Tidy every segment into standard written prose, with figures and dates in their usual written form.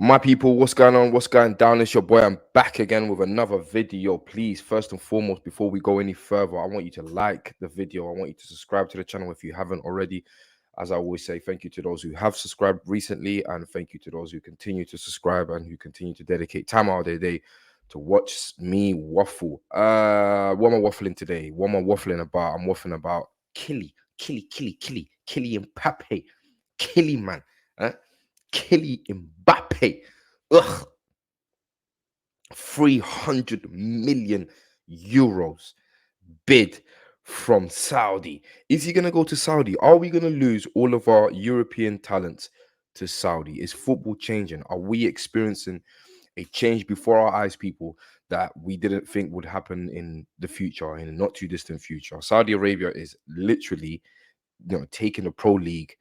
My people, what's going on? What's going down? It's your boy. I'm back again with another video. Please, first and foremost, before we go any further, I want you to like the video. I want you to subscribe to the channel if you haven't already. As I always say, thank you to those who have subscribed recently, and thank you to those who continue to subscribe and who continue to dedicate time out of their day to watch me waffle. What am I waffling today? What am I waffling about? I'm waffling about Kylian Mbappé, man. Huh? Kylian Mbappé. Ugh, 300 million euros bid from Saudi. Is he going to go to Saudi? Are we going to lose all of our European talents to Saudi? Is football changing? Are we experiencing a change before our eyes, people, that we didn't think would happen in the future, in a not too distant future? Saudi Arabia is literally, taking the pro league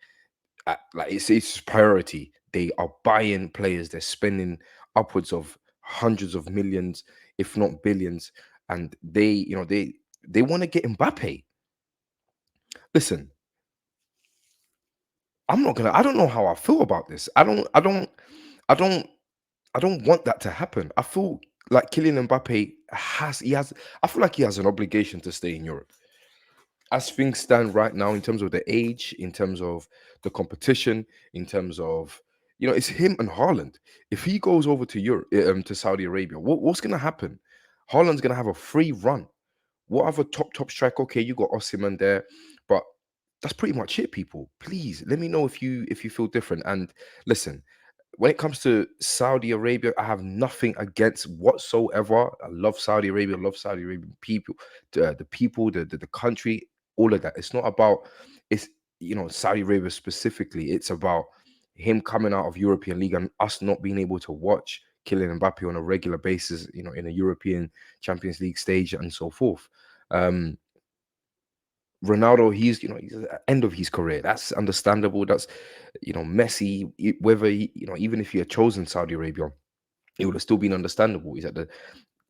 like it's priority. They are buying players. They're spending upwards of hundreds of millions, if not billions, and they want to get Mbappe. Listen, I'm not gonna. I don't know how I feel about this. I don't. I don't want that to happen. I feel like Kylian Mbappe has. He has. I feel like he has an obligation to stay in Europe. As things stand right now, in terms of the age, in terms of the competition, in terms of it's him and Haaland. If he goes over to Europe, to Saudi Arabia, what's going to happen? Haaland's going to have a free run. What other top striker? Okay, you got Osimhen there, but that's pretty much it. People, please let me know if you feel different. And listen, when it comes to Saudi Arabia, I have nothing against whatsoever. I love Saudi Arabia, love Saudi Arabian people, the people, the country, all of that. It's not about it's Saudi Arabia specifically. It's about him coming out of European League and us not being able to watch Kylian Mbappe on a regular basis, in a European Champions League stage and so forth. Um, Ronaldo, he's at the end of his career. That's understandable. That's Messi, whether even if he had chosen Saudi Arabia, it would have still been understandable. He's at the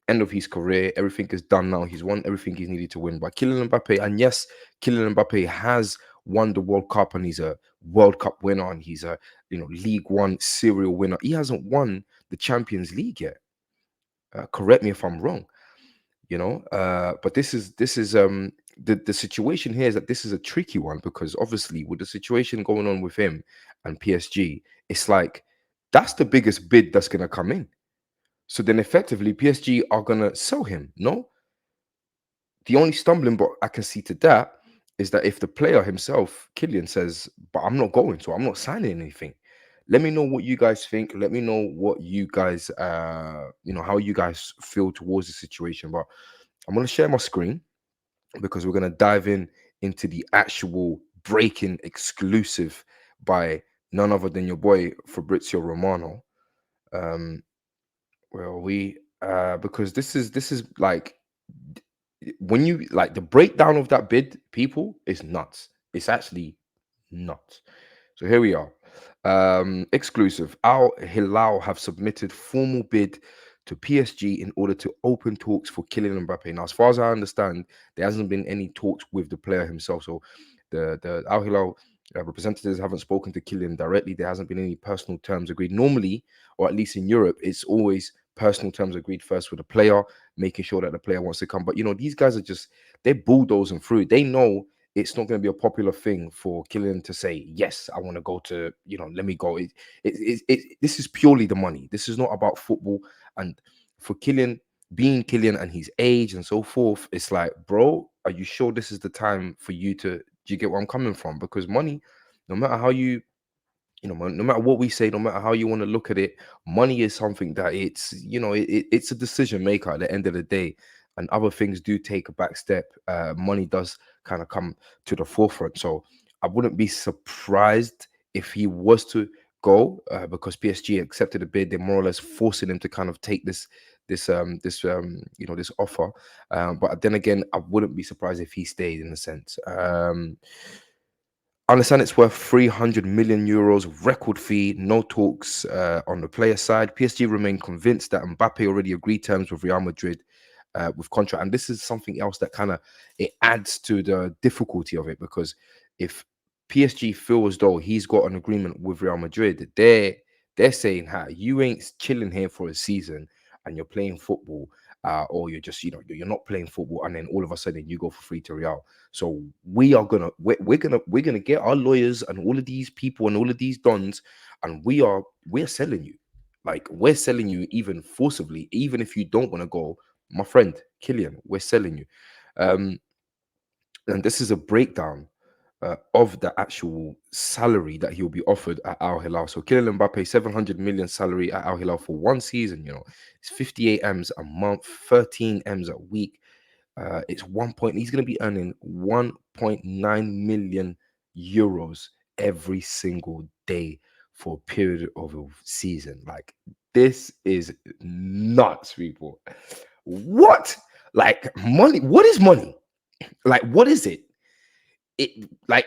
end of his career. Everything is done now. He's won everything he's needed to win. But Kylian Mbappe, and yes, Kylian Mbappe has won the World Cup, and he's a World Cup winner, and he's a League One serial winner. He hasn't won the Champions League yet. Correct me if I'm wrong. But the situation here is that this is a tricky one, because obviously with the situation going on with him and PSG, it's like that's the biggest bid that's going to come in. So then effectively PSG are going to sell him. No, the only stumbling block I can see to that is that if the player himself, Kylian, says, but I'm not going, so I'm not signing anything. Let me know what you guys think. Let me know what you guys how you guys feel towards the situation. But I'm going to share my screen, because we're going to dive into the actual breaking exclusive by none other than your boy Fabrizio Romano. Um, where are we? Because this is like, when you like the breakdown of that bid, people, is nuts. It's actually nuts. So here we are. Exclusive. Al Hilal have submitted formal bid to PSG in order to open talks for Kylian Mbappe. Now, as far as I understand, there hasn't been any talks with the player himself. So the Al Hilal representatives haven't spoken to Kylian directly. There hasn't been any personal terms agreed. Normally, or at least in Europe, it's always personal terms agreed first with the player, making sure that the player wants to come. But these guys are just, they're bulldozing through it. They know it's not going to be a popular thing for Kylian to say, yes, I want to go to, let me go. This is purely the money. This is not about football. And for Kylian, being Kylian and his age and so forth, it's like, bro, are you sure this is the time for you to, do you get where I'm coming from? Because money, no matter how you, no matter what we say, no matter how you want to look at it, money is something that it's a decision maker at the end of the day, and other things do take a back step. Money does kind of come to the forefront. So I wouldn't be surprised if he was to go, because PSG accepted a bid. They're more or less forcing him to kind of take this offer. But then again, I wouldn't be surprised if he stayed, in a sense. I understand it's worth 300 million euros record fee. No talks on the player side. PSG remain convinced that Mbappe already agreed terms with Real Madrid with contract, and this is something else that kind of, it adds to the difficulty of it, because if PSG feel as though he's got an agreement with Real Madrid, They're saying, "Ha, you ain't chilling here for a season and you're playing football, or you're just, you're not playing football, and then all of a sudden you go for free to Real. So we're gonna get our lawyers and all of these people and all of these dons, and we're selling you, like we're selling you even forcibly, even if you don't want to go, my friend Killian, we're selling you." Um, and this is a breakdown of the actual salary that he'll be offered at Al Hilal. So Kylian Mbappe, 700 million salary at Al Hilal for one season. It's 58 m's a month, 13 m's a week. It's one point. He's going to be earning 1.9 million euros every single day for a period of a season. Like, this is nuts, people. What? Like, money? What is money? Like, what is it? It like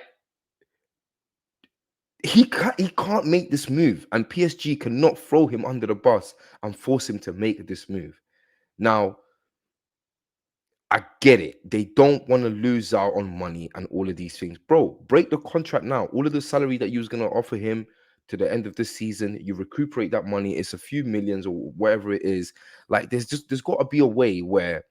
he can't make this move, and PSG cannot throw him under the bus and force him to make this move. Now, I get it. They don't want to lose out on money and all of these things. Bro, break the contract now. All of the salary that you was going to offer him to the end of this season, you recuperate that money. It's a few millions or whatever it is. Like, there's got to be a way where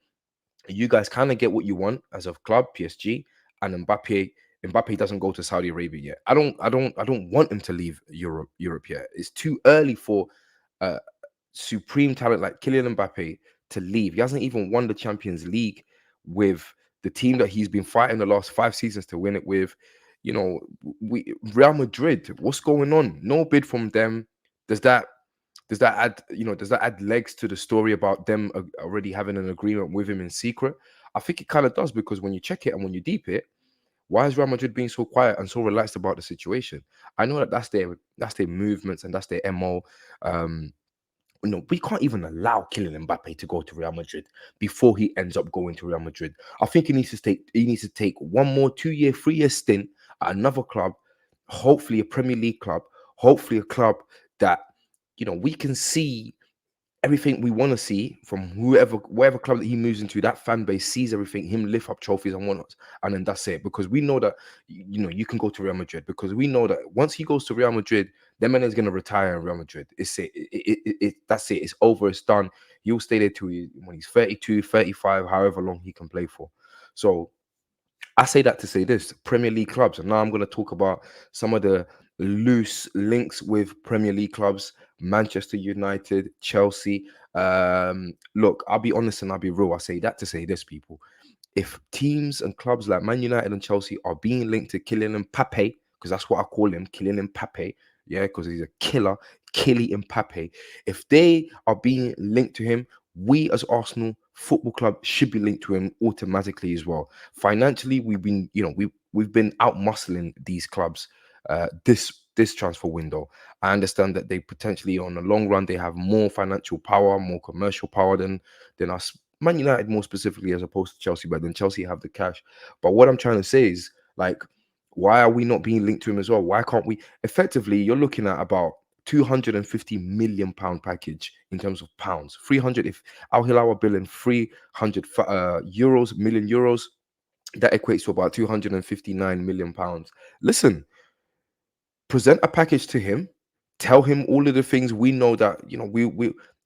you guys kind of get what you want as a club, PSG, and Mbappe doesn't go to Saudi Arabia yet. I don't want him to leave Europe yet. It's too early for uh, supreme talent like Kylian Mbappe to leave. He hasn't even won the Champions League with the team that he's been fighting the last 5 seasons to win it with. We Real Madrid, what's going on? No bid from them. Does that does that add legs to the story about them already having an agreement with him in secret? I think it kind of does, because when you check it and when you deep it, why is Real Madrid being so quiet and so relaxed about the situation? I know that that's their movements and that's their mo. Um, we can't even allow Kylian Mbappe to go to Real Madrid before he ends up going to Real Madrid. I think he needs to take one more 2-year, 3-year stint at another club, hopefully a Premier League club, hopefully a club that we can see everything we want to see from whatever club that he moves into. That fan base sees everything, him lift up trophies and whatnot, and then that's it. Because we know that you can go to Real Madrid, because we know that once he goes to Real Madrid, that man is going to retire in Real Madrid. It's it, that's it. It's over. It's done. He'll stay there till when he's 32, 35, however long he can play for. So I say that to say this: Premier League clubs, and now I'm going to talk about some of the loose links with Premier League clubs: Manchester United, Chelsea. Look, I'll be honest and I'll be real. I say that to say this, people: if teams and clubs like Man United and Chelsea are being linked to Kylian Mbappe, because that's what I call him, Kylian Mbappe, yeah, because he's a killer, Kylian Mbappe. If they are being linked to him, we as Arsenal Football Club should be linked to him automatically as well. Financially, we've been out muscling these clubs this transfer window. I understand that they potentially, on the long run, they have more financial power, more commercial power than us. Man United more specifically, as opposed to Chelsea, but then Chelsea have the cash. But what I'm trying to say is, like, why are we not being linked to him as well? Why can't we? Effectively, you're looking at about 250 million pound package in terms of pounds. 300, if Al Hilal are billing 300 million euros, that equates to about 259 million pounds. Listen, present a package to him, tell him all of the things we know that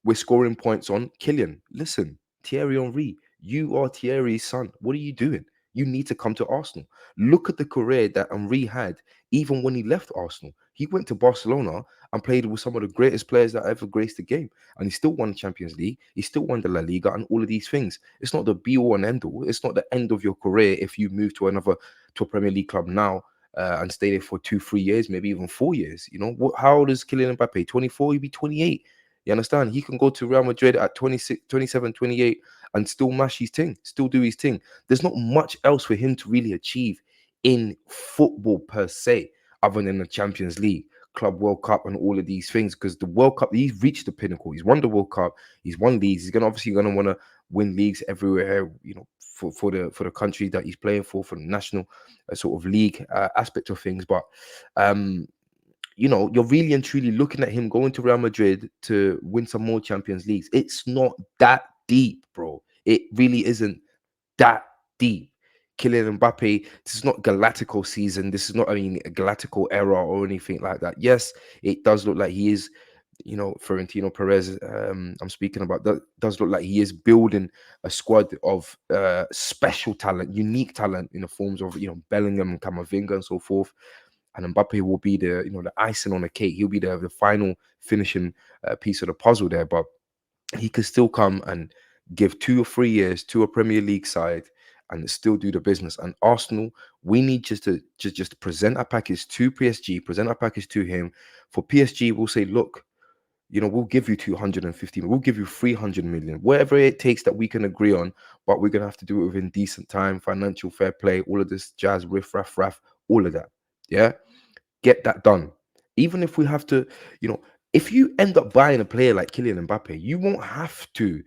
we're scoring points on. Killian, listen, Thierry Henry, you are Thierry's son. What are you doing? You need to come to Arsenal. Look at the career that Henry had, even when he left Arsenal. He went to Barcelona and played with some of the greatest players that ever graced the game. And he still won the Champions League. He still won the La Liga and all of these things. It's not the be all and end all. It's not the end of your career if you move to a Premier League club now, and stay there for 2, 3 years, maybe even 4 years. How old is Kylian Mbappe? 24, he'll be 28. You understand? He can go to Real Madrid at 26, 27, 28 and still mash his thing, still do his thing. There's not much else for him to really achieve in football per se, other than the Champions League, Club World Cup, and all of these things. Because the World Cup, he's reached the pinnacle. He's won the World Cup. He's won leagues. He's gonna want to win leagues everywhere. For the country that he's playing for the national sort of league aspect of things. But you're really and truly looking at him going to Real Madrid to win some more Champions Leagues. It's not that deep, bro. It really isn't that deep. Kylian Mbappe, this is not Galactico season. This is not, a Galactico era or anything like that. Yes, it does look like he is Florentino Perez, I'm speaking about, that does look like he is building a squad of special talent, unique talent in the forms of Bellingham and Camavinga and so forth. And Mbappe will be the icing on the cake. He'll be the final finishing piece of the puzzle there. But he could still come and give 2 or 3 years to a Premier League side and still do the business. And Arsenal, we need just to present our package to PSG, present our package to him. For PSG, we'll say, look, we'll give you 250, we'll give you 300 million, whatever it takes that we can agree on, but we're going to have to do it within decent time, financial fair play, all of this jazz, riff, raff, raff, all of that. Yeah, get that done. Even if we have to, you know, if you end up buying a player like Kylian Mbappe, you won't have to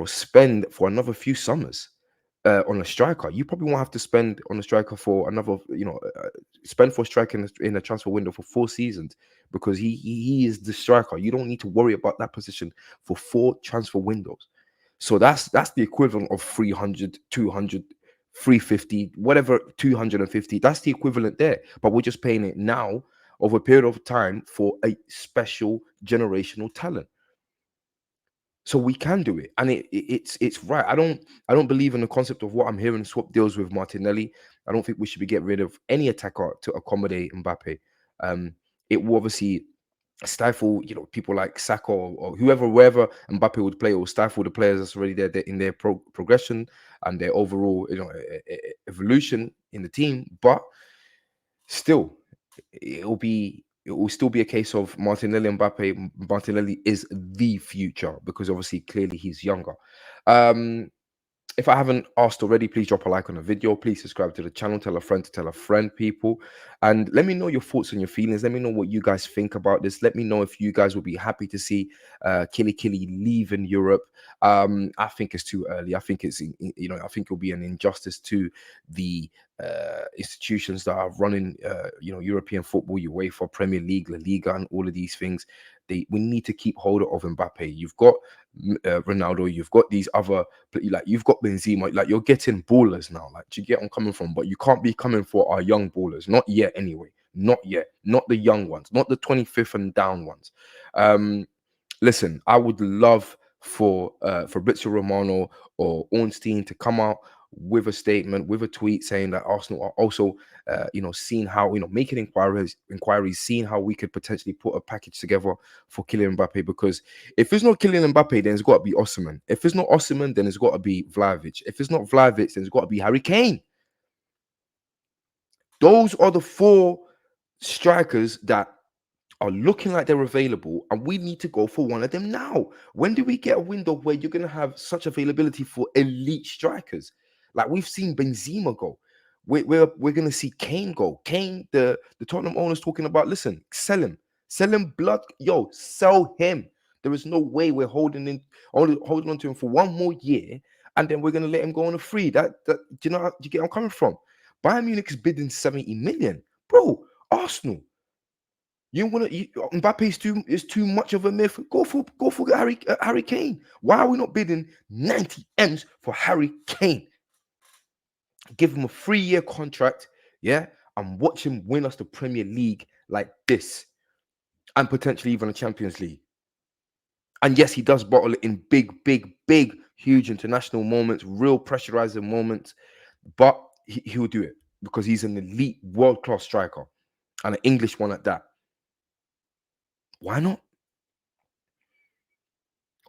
spend for another few summers on a striker. You probably won't have to spend on a striker for another, spend for a striker in a transfer window for 4 seasons, because he is the striker. You don't need to worry about that position for 4 transfer windows. So that's the equivalent of 300, 200, 350, whatever, 250. That's the equivalent there. But we're just paying it now over a period of time for a special generational talent. So we can do it, and it's right. I don't believe in the concept of what I'm hearing swap deals with Martinelli. I don't think we should be getting rid of any attacker to accommodate Mbappe. Um, it will obviously stifle, people like Saka or whoever, wherever Mbappe would play, or stifle the players that's already there in their progression and their overall, evolution in the team. But still, it will still be a case of Martinelli and Mbappe. Martinelli is the future because obviously clearly he's younger. Um, if I haven't asked already, please drop a like on the video. Please subscribe to the channel. Tell a friend to tell a friend, people. And let me know your thoughts and your feelings. Let me know what you guys think about this. Let me know if you guys will be happy to see Killy leaving Europe. I think it's too early. I think I think it'll be an injustice to the institutions that are running, European football, UEFA, Premier League, La Liga, and all of these things. We need to keep hold of Mbappe. You've got Ronaldo. You've got these other, like you've got Benzema. Like you're getting ballers now. Like, do you get where I'm coming from? But you can't be coming for our young ballers. Not yet, anyway. Not yet. Not the young ones. Not the 25th and down ones. Um, Listen, I would love for Fabrizio Romano or Ornstein to come out with a statement, with a tweet saying that Arsenal are also, seeing how, making inquiries, seeing how we could potentially put a package together for Kylian Mbappe. Because if it's not Kylian Mbappe, then it's got to be Osimhen. If it's not Osimhen, then it's got to be Vlahovic. If it's not Vlahovic, then it's got to be Harry Kane. Those are the four strikers that are looking like they're available, and we need to go for one of them now. When do we get a window where you're going to have such availability for elite strikers? Like we've seen Benzema go. We're going to see Kane go. Kane, the Tottenham owners talking about, listen, sell him blood, yo, sell him. There is no way we're holding on to him for one more year, and then we're going to let him go on a free. Do you know? Do you get where I'm coming from? Bayern Munich is bidding 70 million, bro. Arsenal. You want to Mbappe is too much of a myth. Go for Harry Kane. Why are we not bidding 90 M's for Harry Kane? Give him a 3-year contract, yeah, and watch him win us the Premier League like this, and potentially even a Champions League. And yes, he does bottle it in big, huge international moments, real pressurizing moments, but he'll do it because he's an elite, world-class striker and an English one at that. Why not?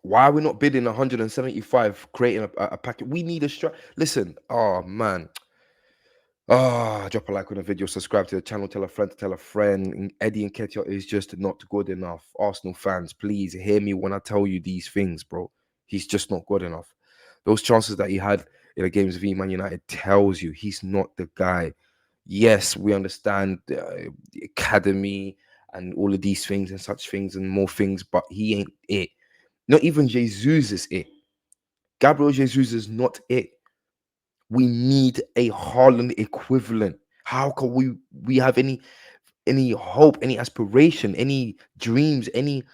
Why are we not bidding 175, creating a packet? We need a strike. Listen, oh man. Drop a like on the video, subscribe to the channel, tell a friend to tell a friend. Eddie Nketiah is just not good enough. Arsenal fans, please hear me when I tell you these things, bro. He's just not good enough. Those chances that he had in the games v Man United tells you he's not the guy. Yes, we understand the academy and all of these things and such things and more things, but he ain't it. Not even Jesus is it. Gabriel Jesus is not it. We need a Haaland equivalent. How can we have any hope, any aspiration, any dreams, any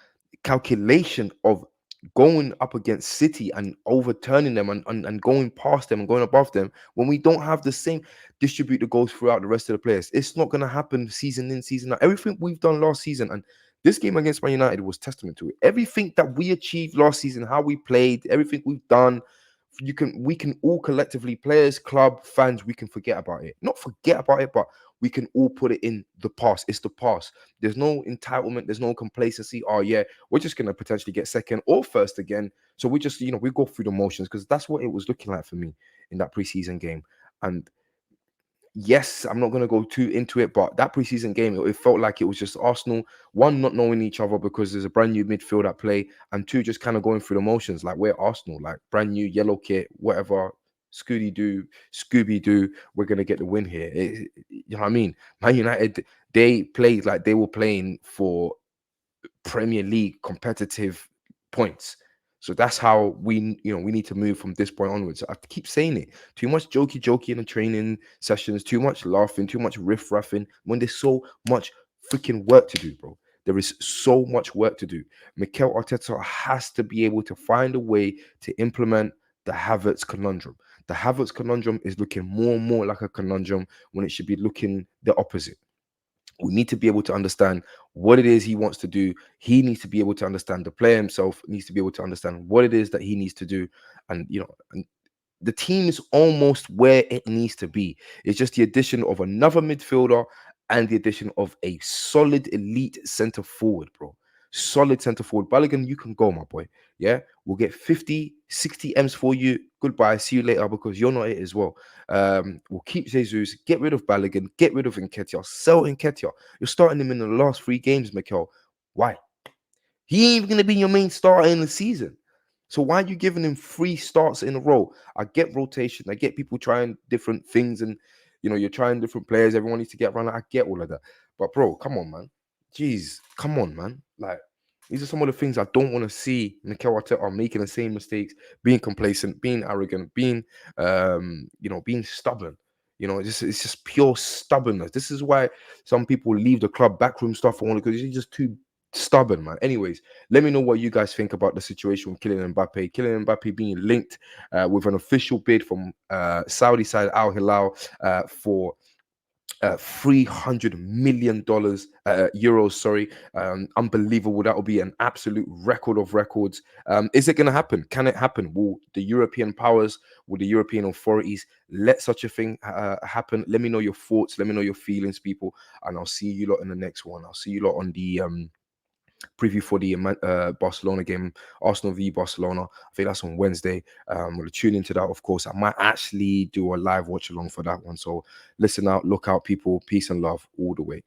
calculation of going up against City and overturning them and going past them and going above them when we don't have the same distribute the goals throughout the rest of the players? It's not going to happen season in, season out. Everything we've done last season, and This game against Man United was testament to it. Everything that we achieved last season, how we played, everything we've done, we can all collectively, players, club, fans, we can forget about it. Not forget about it, but we can all put it in the past. It's the past. There's no entitlement, there's no complacency. Oh yeah, we're just gonna potentially get second or first again. So we just, we go through the motions, because that's what it was looking like for me in that preseason game. And yes, I'm not going to go too into it, but that preseason game, it felt like it was just Arsenal, one, not knowing each other because there's a brand new midfield at play, and two, just kind of going through the motions. Like, we're Arsenal, like brand new yellow kit, whatever, Scooby Doo, we're going to get the win here. You know what I mean? Man United, they played like they were playing for Premier League competitive points. So that's how we need to move from this point onwards. I keep saying it. Too much jokey in the training sessions, too much laughing, too much riff raffing, when there's so much freaking work to do, bro. There is so much work to do. Mikel Arteta has to be able to find a way to implement the Havertz conundrum. The Havertz conundrum is looking more and more like a conundrum when it should be looking the opposite. We need to be able to understand what it is he wants to do. He needs to be able to understand, the player himself needs to be able to understand what it is that he needs to do. And, and the team is almost where it needs to be. It's just the addition of another midfielder and the addition of a solid elite center forward, bro. Solid center forward. Balogun, you can go, my boy. Yeah, we'll get 50, 60 M's for you. Goodbye. See you later, because you're not it as well. We'll keep Jesus, get rid of Balogun, get rid of Nketiah, sell Nketiah. You're starting him in the last 3 games, Mikel. Why? He ain't even going to be your main starter in the season. So why are you giving him 3 starts in a row? I get rotation. I get people trying different things, and you're trying different players. Everyone needs to get around. I get all of that. But bro, come on, man. Jeez, come on, man. Like, these are some of the things I don't want to see Mikel Arteta making the same mistakes, being complacent, being arrogant, being stubborn. It's just pure stubbornness. This is why some people leave the club, backroom stuff, for one, because he's just too stubborn, man. Anyways, let me know what you guys think about the situation with Kylian Mbappé. Kylian Mbappé being linked with an official bid from Saudi side Al Hilal for $300 million, euros. Sorry, unbelievable. That will be an absolute record of records. Is it going to happen? Can it happen? Will the European powers, will the European authorities let such a thing happen? Let me know your thoughts. Let me know your feelings, people, and I'll see you lot in the next one. I'll see you lot on the preview for the Barcelona game, Arsenal v Barcelona. I think that's on Wednesday. We'll tune into that, of course. I might actually do a live watch along for that one. So listen out, look out, people. Peace and love all the way.